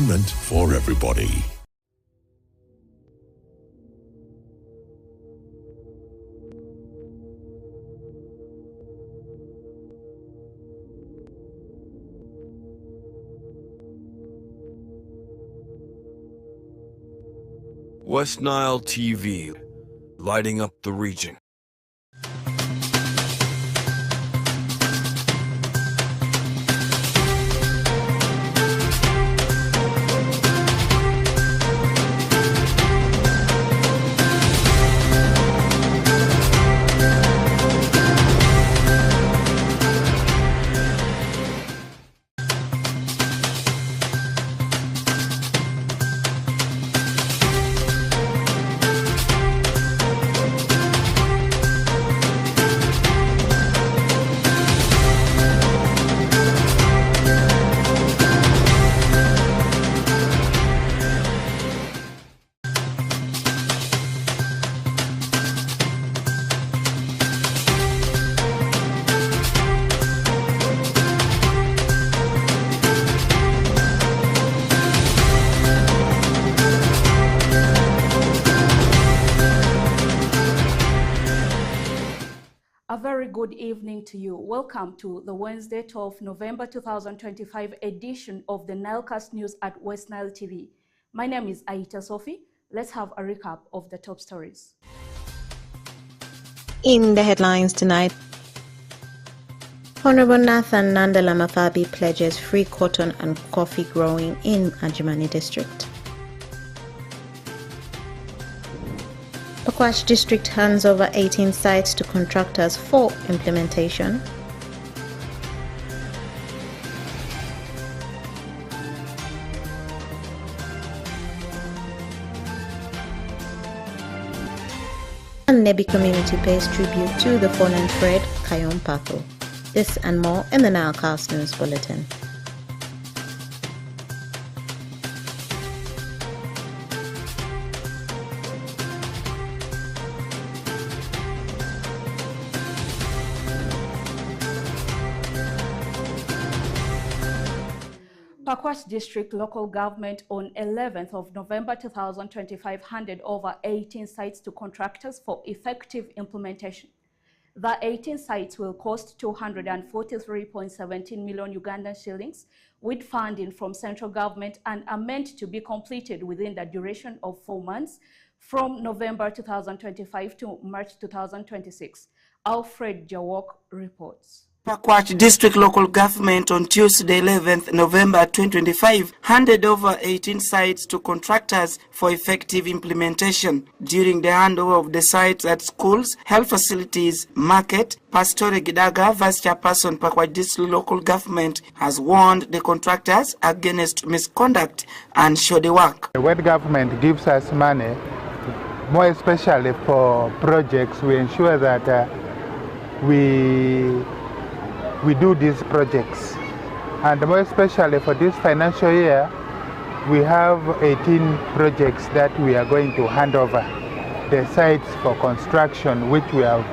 entertainment for everybody. West Nile TV, lighting up the region. A very good evening to you. Welcome to the Wednesday, 12 November 2025 edition of the NILECAST News at West Nile TV. My name is Aita Sophie. Let's have a recap of the top stories. In the headlines tonight, Honorable Nathan Nandala Mafabi pledges free cotton and coffee growing in Ajimani district. Pakwach district hands over 18 sites to contractors for implementation. And Nebi community pays tribute to the fallen Fred Kayom Patho. This and more in the NILECAST News Bulletin. Pakwach District Local Government on 11th of November 2025 handed over 18 sites to contractors for effective implementation. The 18 sites will cost 243.17 million Ugandan shillings with funding from central government and are meant to be completed within the duration of 4 months from November 2025 to March 2026. Alfred Jawok reports. Pakwach District Local Government on Tuesday 11th November 2025 handed over 18 sites to contractors for effective implementation. During the handover of the sites at schools, health facilities, market, Pastor Gidaga, Vice Chairperson Pakwach District Local Government, has warned the contractors against misconduct and shoddy work. The West government gives us money, more especially for projects. We ensure that we do these projects, and more especially for this financial year we have 18 projects that we are going to hand over the sites for construction, which we have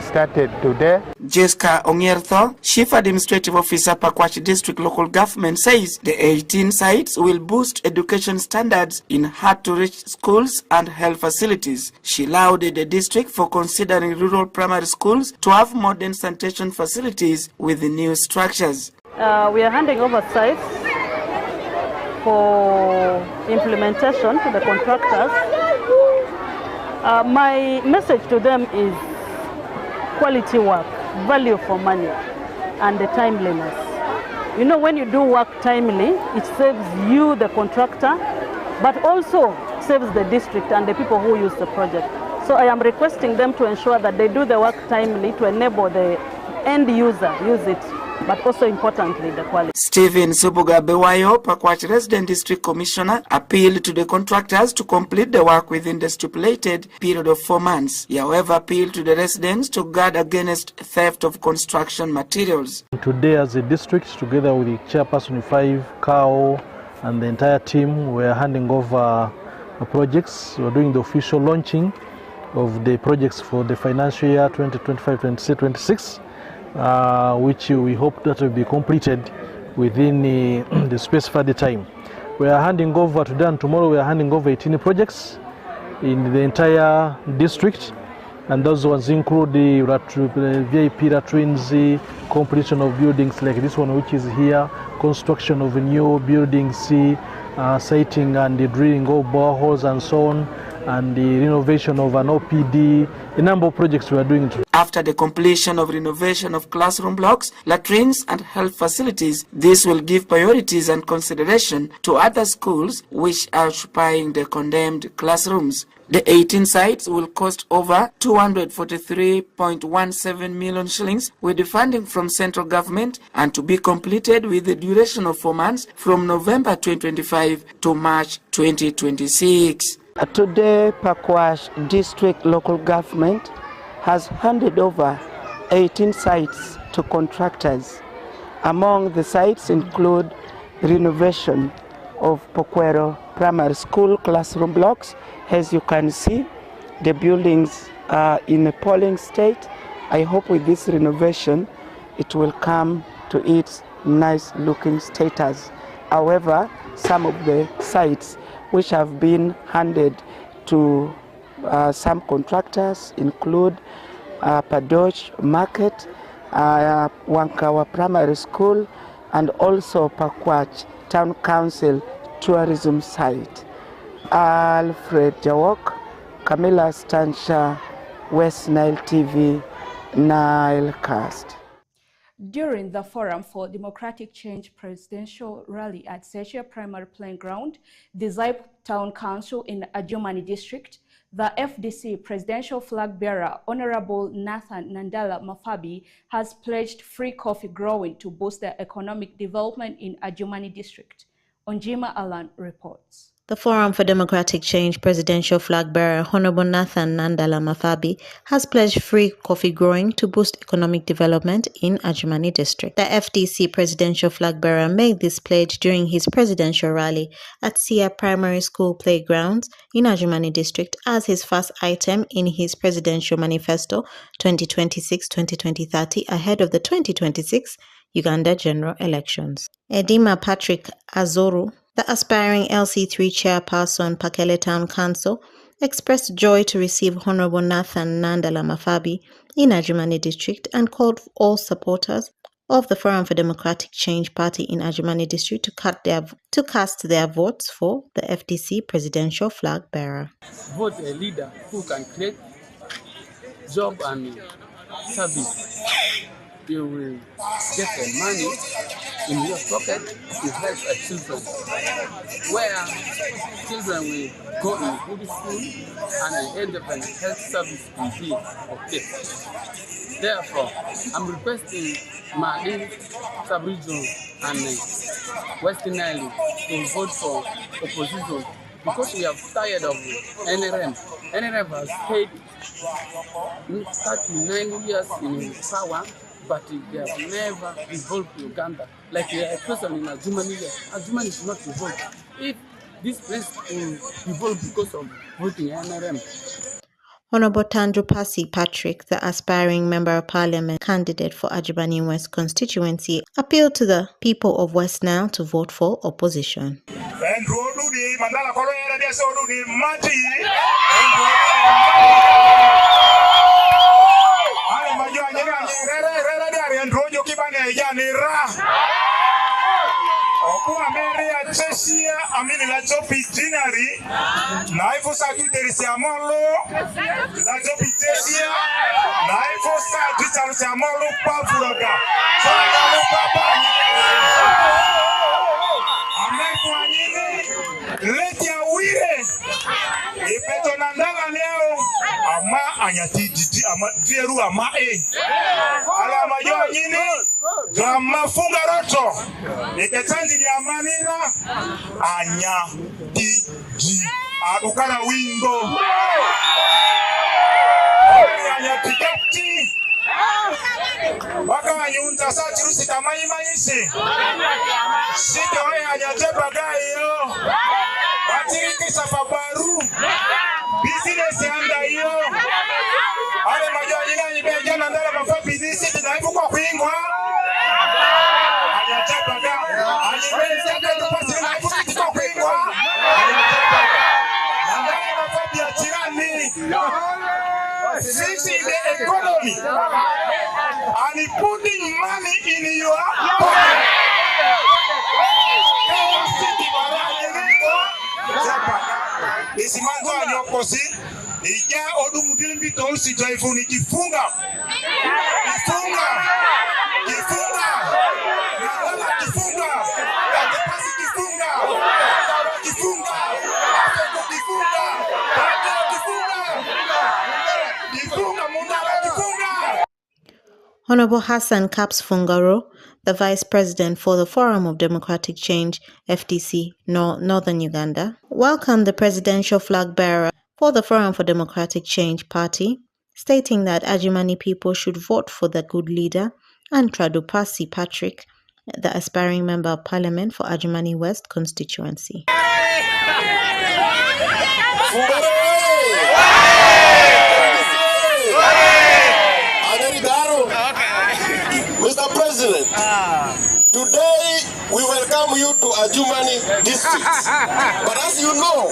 started today. Jessica Ongiertho, Chief Administrative Officer Pakwach District Local Government, says the 18 sites will boost education standards in hard-to-reach schools and health facilities. She lauded the district for considering rural primary schools to have modern sanitation facilities with the new structures. We are handing over sites for implementation to the contractors. My message to them is quality work, value for money, and the timeliness. You know, when you do work timely, it saves you, the contractor, but also saves the district and the people who use the project. So I am requesting them to ensure that they do the work timely to enable the end user use it, but also importantly the quality. Stephen Subuga Bewayo, Pakwach Resident District Commissioner, appealed to the contractors to complete the work within the stipulated period of 4 months. He, however, appealed to the residents to guard against theft of construction materials. Today, as a district, together with the chairperson 5, Kao, and the entire team, we are handing over projects. We are doing the official launching of the projects for the financial year 2025-26. Which we hope that will be completed within the specified time. We are handing over today and tomorrow. We are handing over 18 projects in the entire district, and those ones include the VIP latrines, completion of buildings like this one, which is here, construction of new buildings, siting and the drilling of boreholes and so on, and the renovation of an OPD, a number of projects we are doing today. After the completion of renovation of classroom blocks, latrines and health facilities, this will give priorities and consideration to other schools which are occupying the condemned classrooms. The 18 sites will cost over 243.17 million shillings with the funding from central government, and to be completed with the duration of 4 months from November 2025 to March 2026. Today, Pakwash District Local Government has handed over 18 sites to contractors. Among the sites include renovation of Pokwero Primary School classroom blocks. As you can see, the buildings are in a polling state. I hope with this renovation, it will come to its nice looking status. However, some of the sites which have been handed to some contractors include Padoch Market, Wankawa Primary School, and also Pakwach Town Council Tourism Site. Alfred Jawok, Camilla Stansha, West Nile TV, NILECAST. During the Forum for Democratic Change presidential rally at Sechia Primary Playing Ground, the Zaip Town Council in Adjumani District, the FDC presidential flag bearer, Honorable Nathan Nandala Mafabi, has pledged free coffee growing to boost the economic development in Adjumani District. Onjima Alan reports. The Forum for Democratic Change presidential flag bearer Honorable Nathan Nandala Mafabi has pledged free coffee growing to boost economic development in Adjumani District. The FDC presidential flag bearer made this pledge during his presidential rally at Sia Primary School Playgrounds in Adjumani District as his first item in his presidential manifesto 2026-2030 ahead of the 2026 Uganda general elections. Edima Patrick Azoru, the aspiring LC3 chairperson, Pakele Town Council, expressed joy to receive Honorable Nathan Nandala Mafabi in Adjumani District and called for all supporters of the Forum for Democratic Change Party in Adjumani District to cast their votes for the FDC presidential flag bearer. Vote a leader who can create job and service. You will get the money in your pocket to help our children, where children will go in good school and end up in health service will be okay. Therefore, I'm requesting my sub-region and Western Nile to vote for opposition because we are tired of NRM. NRM has stayed 39 years in power, but they have never revolved Uganda. Like a person in Adjumani, Adjumani is not revolved. If this place will revolve because of voting NRM. Honorable Tandru Pasi Patrick, the aspiring Member of Parliament candidate for Adjumani West constituency, appealed to the people of West Nile to vote for opposition. Funga roto iketanzi ya manira anya tiji adukana wingo anya tikati baka nyunza sa chirusi tamai maisi sito anya tepa gayo batiri kisa fabaru business yanda hiyo ale majani nani bejana ndala mafapi disi tunaibu kwa kuingwa I the economy and putting money in your pocket. Isimanzo anyokosi ija odumudili mbito usijaifu kifunga kifunga kifunga nadala kifunga katepasi kifunga kifunga afeko kifunga kifunga kifunga mundala kifunga. Honorable Hassan Caps Fungaro, the Vice President for the Forum of Democratic Change, FDC, Northern Uganda, welcomed the presidential flag bearer for the Forum for Democratic Change party, stating that Adjumani people should vote for the good leader, and Tradupasi Patrick, the aspiring member of parliament for Adjumani West constituency. Mr. President, today we welcome you to Adjumani district. But as you know,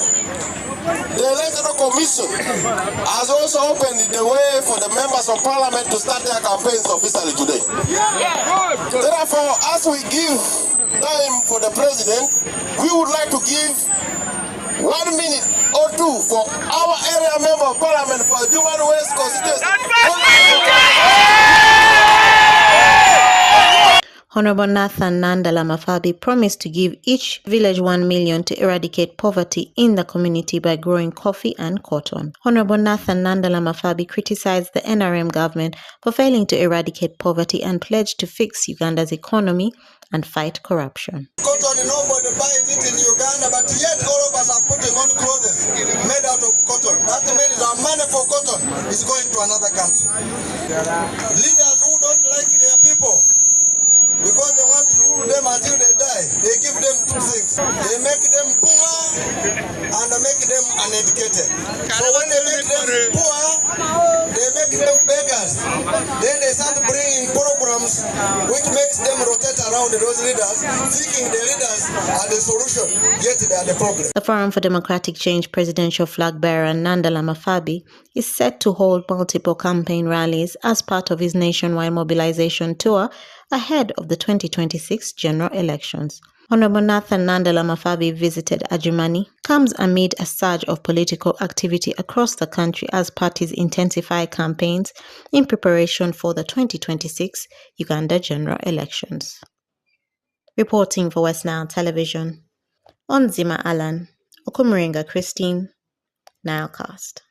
the Electoral Commission has also opened the way for the members of parliament to start their campaigns officially today. Therefore, as we give time for the president, we would like to give 1 minute or 2 for our area member of parliament for Adjumani West constituency. Honorable Nathan Nandala Mafabi promised to give each village 1 million to eradicate poverty in the community by growing coffee and cotton. Honorable Nathan Nandala Mafabi criticized the NRM government for failing to eradicate poverty and pledged to fix Uganda's economy and fight corruption. Cotton, nobody buys it in Uganda, but yet all of us are putting on clothes made out of cotton. That means our money for cotton is going to another country. Leaders who don't like their people, because they want to rule them until they die, they give them 2 things. They make them poor and they make them uneducated. So when they make them poor, they make them beggars. Then they start bringing programs which makes them rotate around those leaders, thinking the leaders are the solution, yet they are the problem. The Forum for Democratic Change presidential flag bearer Nandala Mafabi is set to hold multiple campaign rallies as part of his nationwide mobilization tour ahead of the 2026 general elections. Honorable Nathan Nandala Mafabi visited Adjumani comes amid a surge of political activity across the country as parties intensify campaigns in preparation for the 2026 Uganda general elections. Reporting for West Nile Television, Onzima Alan, Okumuringa Christine, NILECAST.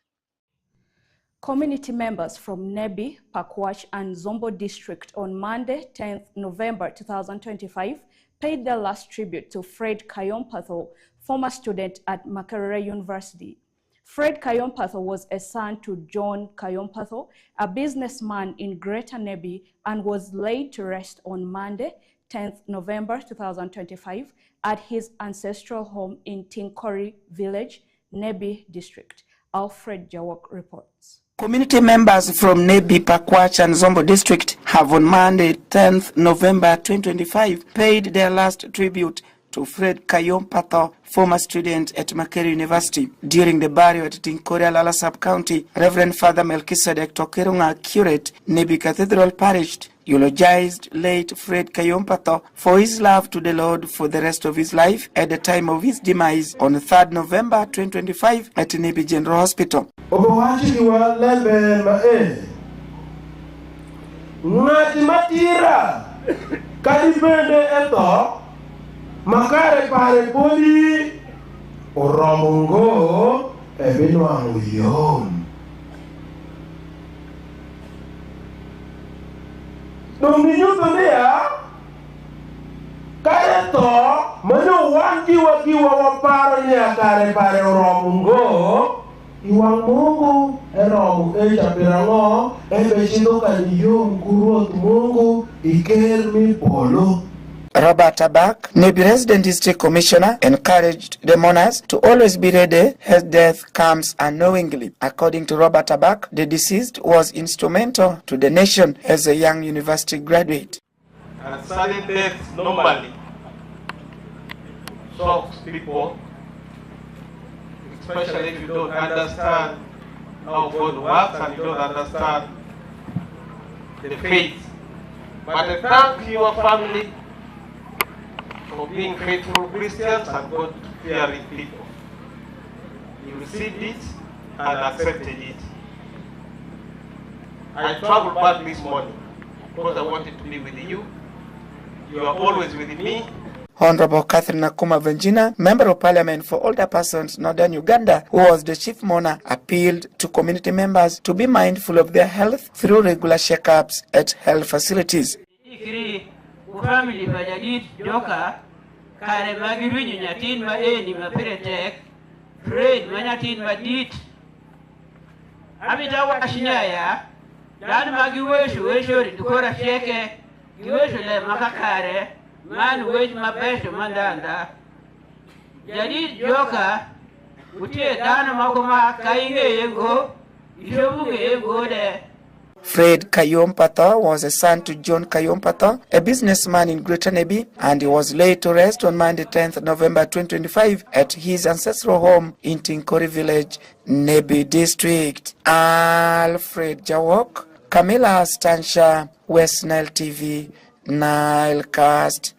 Community members from Nebi, Pakwach, and Zombo district on Monday, 10th November 2025, paid their last tribute to Fred Kayompatho, former student at Makerere University. Fred Kayompatho was a son to John Kayompatho, a businessman in Greater Nebi, and was laid to rest on Monday, 10th November 2025, at his ancestral home in Tinkori Village, Nebi district. Alfred Jawok reports. Community members from Nebi, Pakwach and Zombo district have on Monday, 10th November 2025, paid their last tribute to Fred Kayompatho, former student at Makerere University. During the burial at Tinkori Lala sub-county, Reverend Father Melchizedek Tokerunga, curate, Nebi Cathedral Parish, eulogized late Fred Kayompatho for his love to the Lord for the rest of his life at the time of his demise on 3rd November 2025 at Nebi General Hospital. Makare pare poli oromungo ebinwangu yom Dominyo tonea kare to mano wangi waparo nya kare pare oromungo iwang mungu eromu chapirango ebeshindo kaniyom kuruot mungu iker mi polo. Robert Tabak, Nebi Resident District Commissioner, encouraged the mourners to always be ready as death comes unknowingly. According to Robert Tabak, the deceased was instrumental to the nation as a young university graduate. And sudden death normally shocks people, especially if you don't understand how God works and you don't understand the faith. But I thank your family for being faithful Christians and God-fearing people. You received it and accepted it. I traveled back this morning because I wanted to be with you. You are always with me. Honorable Catherine Nakuma Venjina, Member of Parliament for Older Persons, Northern Uganda, who was the chief mourner, appealed to community members to be mindful of their health through regular checkups at health facilities. Man wage my best mandanda. Jadi joka utie dana makoma kainge yengo ishobuge yengo de. Fred Kayompatha was a son to John Kayompatha, a businessman in Greater Nebi, and he was laid to rest on Monday 10th November 2025 at his ancestral home in Tinkori village, Nebi district. Alfred Jawok, Camilla Stansha, West Nile TV, NILECAST.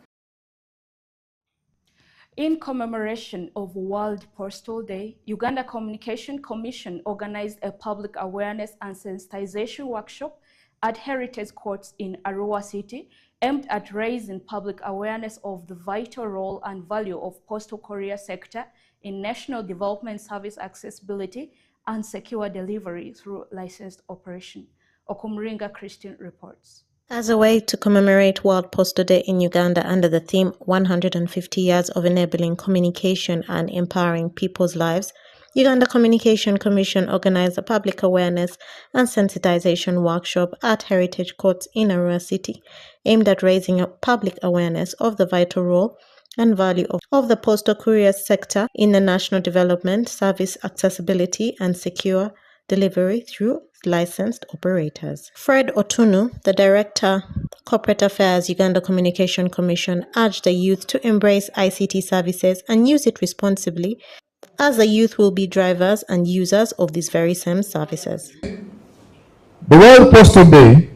In commemoration of World Postal Day, Uganda Communication Commission organized a public awareness and sensitization workshop at Heritage Courts in Arua City, aimed at raising public awareness of the vital role and value of postal courier sector in national development service accessibility and secure delivery through licensed operation. Okumringa Christian reports. As a way to commemorate World Postal Day in Uganda under the theme 150 Years of Enabling Communication and Empowering People's Lives, Uganda Communication Commission organized a public awareness and sensitization workshop at Heritage Courts in Arua City, aimed at raising public awareness of the vital role and value of the postal courier sector in the national development, service accessibility, and secure delivery through licensed operators. Fred Otunu, the Director, Corporate Affairs, Uganda Communication Commission, urged the youth to embrace ICT services and use it responsibly, as the youth will be drivers and users of these very same services. The World Postal Day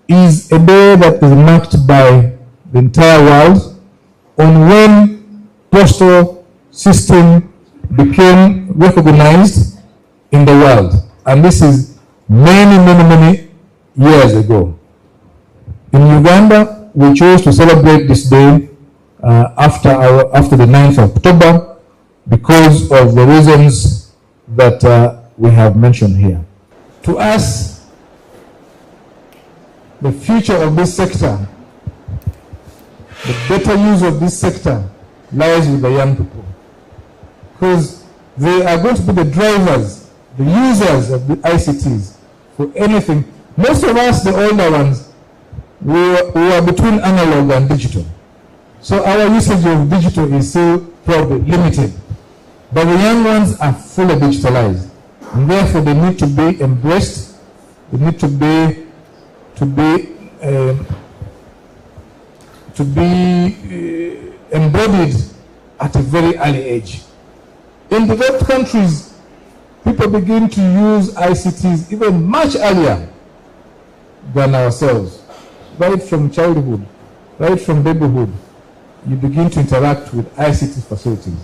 is a day that is marked by the entire world on when postal system became recognized in the world. And this is many years ago. In Uganda, we chose to celebrate this day after the 9th of October because of the reasons that we have mentioned here. To us, the future of this sector, the better use of this sector lies with the young people, because they are going to be the drivers, the users of the ICTs for anything. Most of us, the older ones, we are between analog and digital. So our usage of digital is still probably limited. But the young ones are fully digitalized. And therefore they need to be embraced, they need to be embodied at a very early age. In developed countries, people begin to use ICTs even much earlier than ourselves. Right from childhood, right from babyhood, you begin to interact with ICT facilities,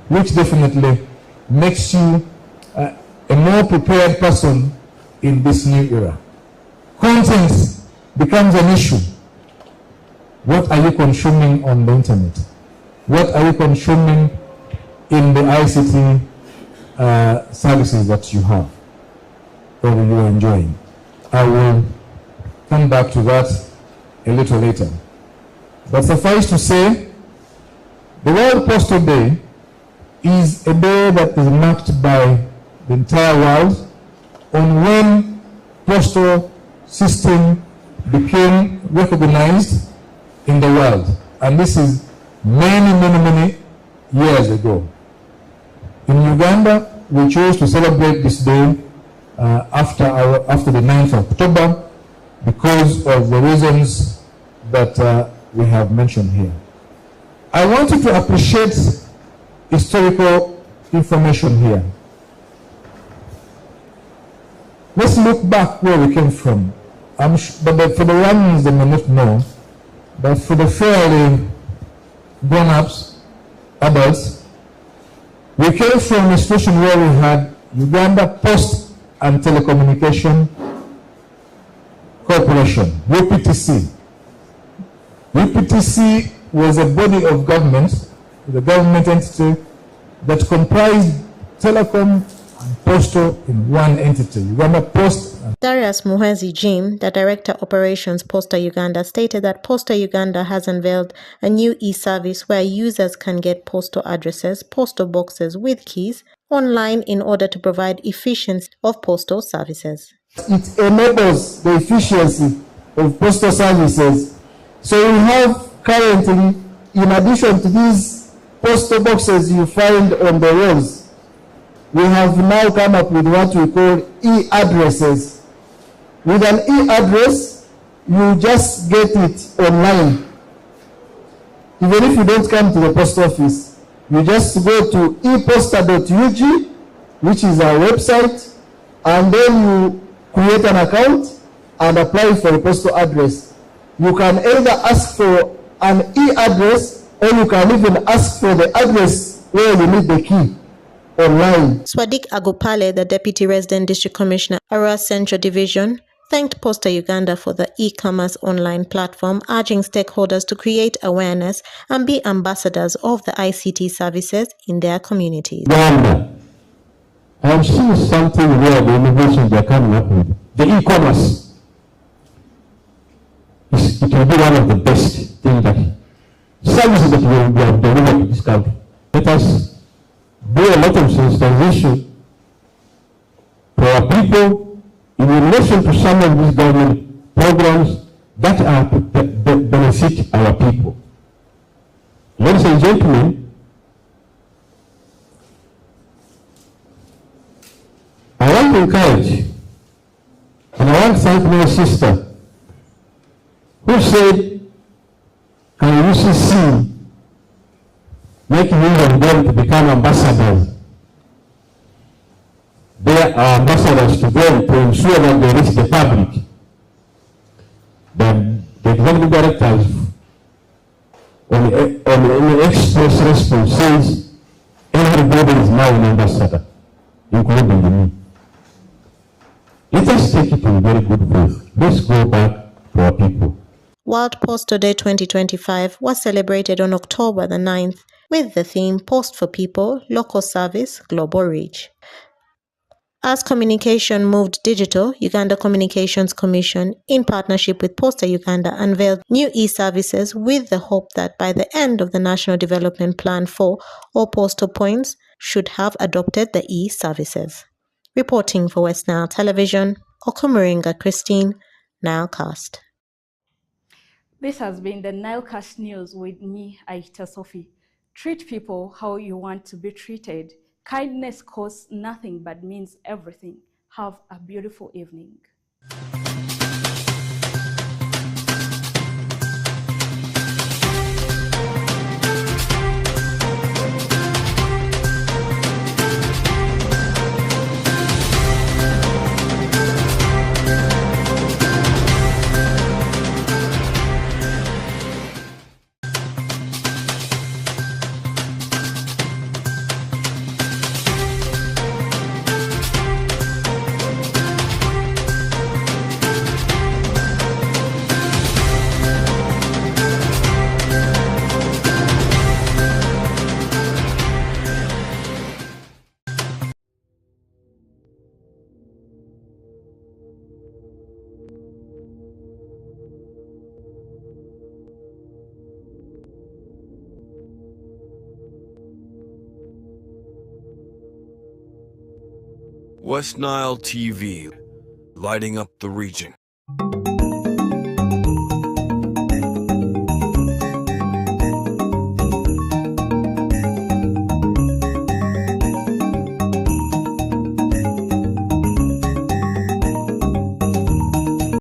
which definitely makes you a more prepared person in this new era. Content becomes an issue. What are you consuming on the internet? What are you consuming in the ICT services that you have or you are enjoying? I will come back to that a little later. But suffice to say, the World Postal Day is a day that is marked by the entire world on when postal system became recognized in the world. And this is many years ago. In Uganda, we chose to celebrate this day after the 9th of October because of the reasons that we have mentioned here. I want you to appreciate historical information here. let's look back where we came from. But for the ones that may not know, but for the fairly grown-ups, adults, we came from a situation where we had Uganda Post and Telecommunication Corporation, UPTC. UPTC was a body of government, the government entity that comprised telecom and postal in one entity, Uganda Post. Darius Muhezi Jim, the Director Operations Posta Uganda, stated that Posta Uganda has unveiled a new e-service where users can get postal addresses, postal boxes with keys online in order to provide efficiency of postal services. It enables the efficiency of postal services. So we have currently, in addition to these postal boxes you find on the walls, we have now come up with what we call e-addresses. With an e-address, you just get it online. Even if you don't come to the post office, you just go to eposta.ug, which is our website, and then you create an account and apply for a postal address. You can either ask for an e-address or you can even ask for the address where you need the key online. Swadik Agopale, the Deputy Resident District Commissioner, Arua Central Division, thanked Posta Uganda for the e-commerce online platform, urging stakeholders to create awareness and be ambassadors of the ICT services in their communities. Uganda, I'm seeing something where the innovations they're coming up with. The e-commerce, it will be one of the best things that services that we have delivered to this country. Let us do a lot of sensitization for our people in relation to some of these government programs that benefit our people. Ladies and gentlemen, I want to encourage and I want to thank my sister who said, can UCC make use of them to become ambassadors? They are ambassadors to them to ensure that they reach the public. Then the executive directors on the express response says everybody is now an ambassador, including me. Let us take it in very good faith. Let's go back to our people. World Postal Day 2025 was celebrated on October the 9th with the theme Post for People, Local Service, Global Reach. As communication moved digital, Uganda Communications Commission, in partnership with Posta Uganda, unveiled new e-services with the hope that by the end of the National Development Plan 4, all postal points should have adopted the e-services. Reporting for West Nile Television, Okumuringa Christine, NILECAST. This has been the NILECAST News with me, Aita Sophie. Treat people how you want to be treated. Kindness costs nothing but means everything. Have a beautiful evening. West Nile TV, lighting up the region.